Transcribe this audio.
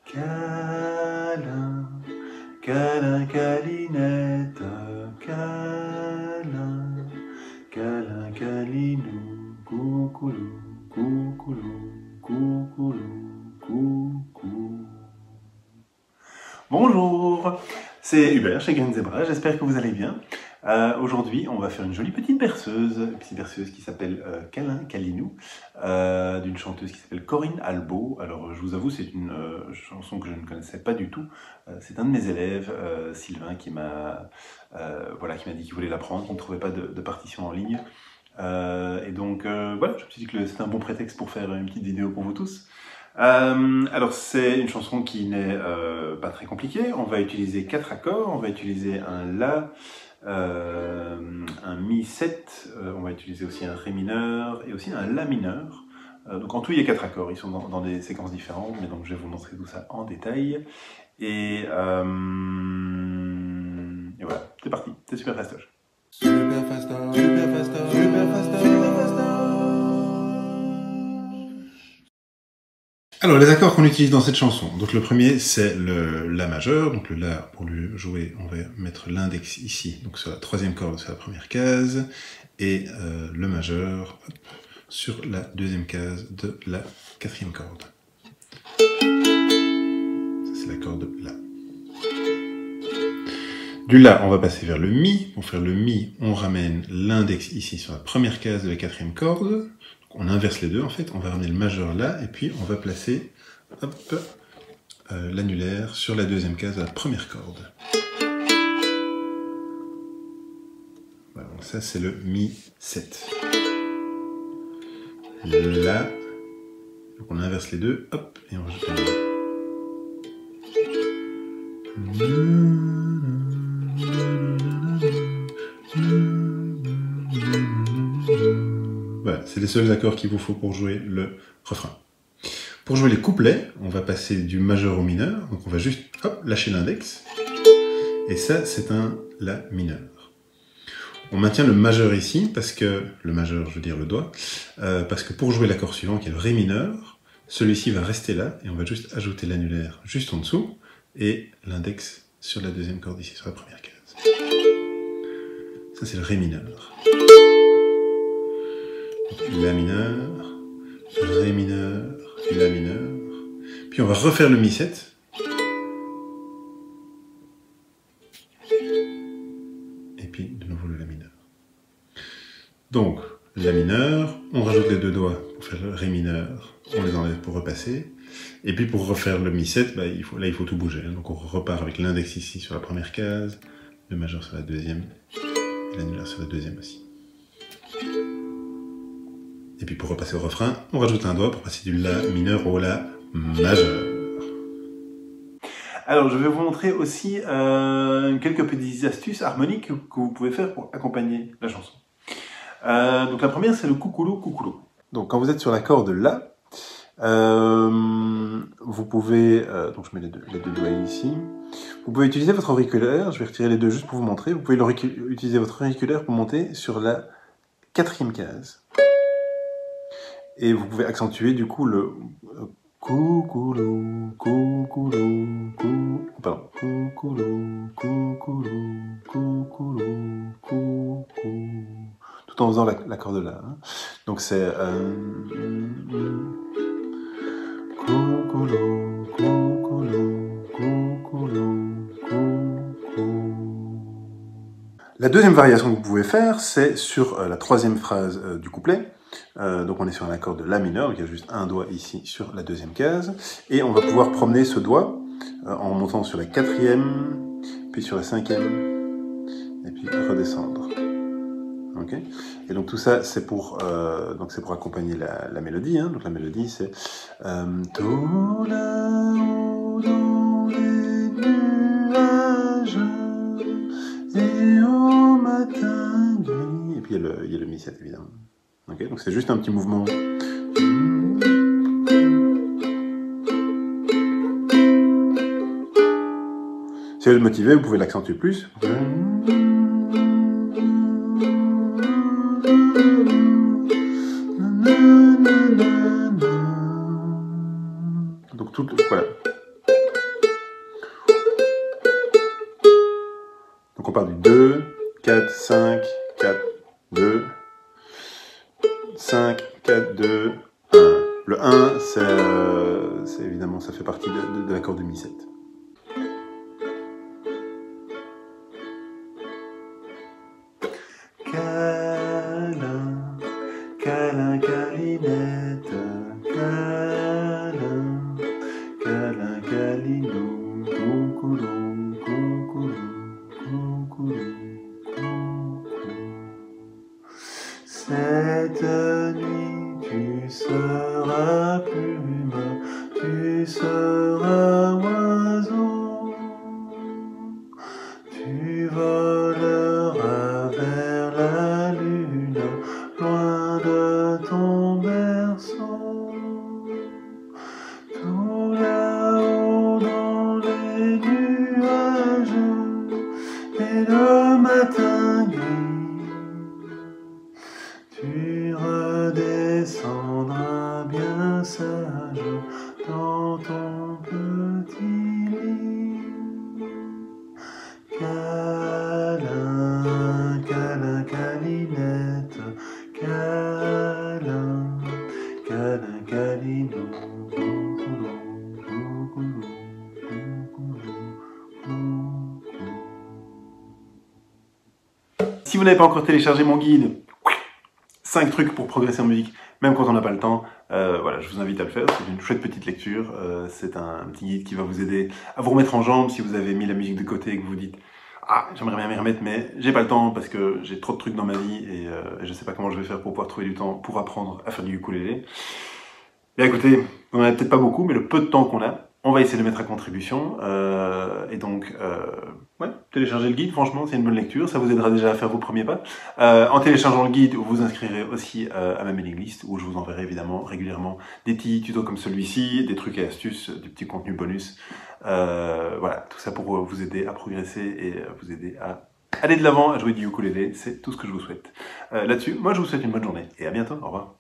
câlin, câlin, câlinette, câlin, câlin, câlinou, coucoulou, coucoulou, coucoulou, coucou. Bonjour, c'est Hubert chez Green Zebra, j'espère que vous allez bien. Aujourd'hui, on va faire une jolie petite berceuse qui s'appelle Câlin, Câlinou, d'une chanteuse qui s'appelle Corinne Albo. Alors, je vous avoue, c'est une chanson que je ne connaissais pas du tout. C'est un de mes élèves, Sylvain, qui m'a dit qu'il voulait l'apprendre, qu'on ne trouvait pas de partition en ligne. Et donc, voilà, je me suis dit que c'était un bon prétexte pour faire une petite vidéo pour vous tous. Alors c'est une chanson qui n'est pas très compliquée. On va utiliser 4 accords. On va utiliser un La, un Mi 7, on va utiliser aussi un Ré mineur et aussi un La mineur. Donc en tout il y a 4 accords, ils sont dans des séquences différentes, mais donc je vais vous montrer tout ça en détail. Et voilà, c'est parti, c'est super fastoche. Super fastoche, super fastoche, super fastoche, super fastoche. Alors, les accords qu'on utilise dans cette chanson. Donc, le premier, c'est le La majeur. Donc, le La, pour le jouer, on va mettre l'index ici, donc sur la 3e corde, sur la première case, et le majeur hop, sur la 2e case de la 4e corde. Ça, c'est l'accord de La. Du La, on va passer vers le Mi. Pour faire le Mi, on ramène l'index ici sur la première case de la 4e corde. On inverse les deux en fait, on va ramener le majeur là, et puis on va placer l'annulaire sur la 2e case de la première corde. Voilà, donc ça c'est le Mi 7. Là, donc on inverse les deux, hop, et on rajoute un Voilà, c'est les seuls accords qu'il vous faut pour jouer le refrain. Pour jouer les couplets, on va passer du majeur au mineur, donc on va juste hop, lâcher l'index, et ça c'est un La mineur. On maintient le majeur ici, parce que, le majeur je veux dire le doigt, parce que pour jouer l'accord suivant qui est le Ré mineur, celui-ci va rester là, et on va juste ajouter l'annulaire juste en dessous, et l'index sur la 2e corde ici, sur la première case. Ça c'est le Ré mineur. La mineur, Ré mineur, La mineur, puis on va refaire le Mi 7, et puis de nouveau le La mineur. Donc, La mineur, on rajoute les deux doigts pour faire le Ré mineur, on les enlève pour repasser, et puis pour refaire le Mi 7, il faut tout bouger, donc on repart avec l'index ici sur la première case, le majeur sur la 2e, et l'annulaire sur la 2e aussi. Et puis pour repasser au refrain, on rajoute un doigt pour passer du La mineur au La majeur. Alors je vais vous montrer aussi quelques petites astuces harmoniques que vous pouvez faire pour accompagner la chanson. Donc la première c'est le coucoulou coucoulou. Donc quand vous êtes sur l'accord de La, vous pouvez, donc je mets les deux doigts ici, vous pouvez utiliser votre auriculaire, je vais retirer les deux juste pour vous montrer, vous pouvez utiliser votre auriculaire pour monter sur la 4e case. Et vous pouvez accentuer du coup le coucoulou, coucoulou, pardon, coucoulou, coucoulou, coucoulou, coucou, tout en faisant l'accord de La. Hein. Donc c'est coucoulou, coucoulou, coucoulou, coucou. La deuxième variation que vous pouvez faire, c'est sur la 3e phrase du couplet. Donc on est sur un accord de La mineur, donc il y a juste un doigt ici sur la 2e case, et on va pouvoir promener ce doigt en montant sur la 4e, puis sur la 5e, et puis redescendre. Okay, et donc tout ça c'est pour accompagner la mélodie, hein. Donc la mélodie c'est tout là-haut dans les nuages et au matin gris, et puis il y a le Mi 7 évidemment. Okay, donc c'est juste un petit mouvement. Si vous êtes motivé, vous pouvez l'accentuer plus. Donc voilà. part du 2, 4, 5, 4, 2, 5, 4, 2, 1. Le 1, c'est évidemment, ça fait partie de l'accord de Mi7. Câlin, câlin, câlinette, câlin, câlin, câlinou, coucoulou, coucoulou, coucoulou, coucou. Cette nuit, tu seras plume, tu seras oiseau, tu voleras vers la lune, loin de ton berceau. Tout là-haut dans les nuages, et le matin gris, tu redescendras bien sage dans ton petit lit. Câlin, câlin, câlinette, câlin, câlin, câlinou, coucoulou, coucoulou, coucoulou, coucou. Si vous n'avez pas encore téléchargé mon guide, 5 trucs pour progresser en musique, même quand on n'a pas le temps, voilà, je vous invite à le faire, c'est une chouette petite lecture, c'est un petit guide qui va vous aider à vous remettre en jambe si vous avez mis la musique de côté et que vous dites « Ah, j'aimerais bien m'y remettre, mais j'ai pas le temps parce que j'ai trop de trucs dans ma vie et je sais pas comment je vais faire pour pouvoir trouver du temps pour apprendre à faire du ukulélé. » Bien écoutez, on en a peut-être pas beaucoup, mais le peu de temps qu'on a, on va essayer de le mettre à contribution. Et donc, ouais, téléchargez le guide, franchement, c'est une bonne lecture, ça vous aidera déjà à faire vos premiers pas. En téléchargeant le guide, vous vous inscrirez aussi à ma mailing list, où je vous enverrai évidemment régulièrement des petits tutos comme celui-ci, des trucs et astuces, du petit contenu bonus. Voilà, tout ça pour vous aider à progresser et vous aider à aller de l'avant, à jouer du ukulélé, c'est tout ce que je vous souhaite. Là-dessus, moi je vous souhaite une bonne journée, et à bientôt, au revoir.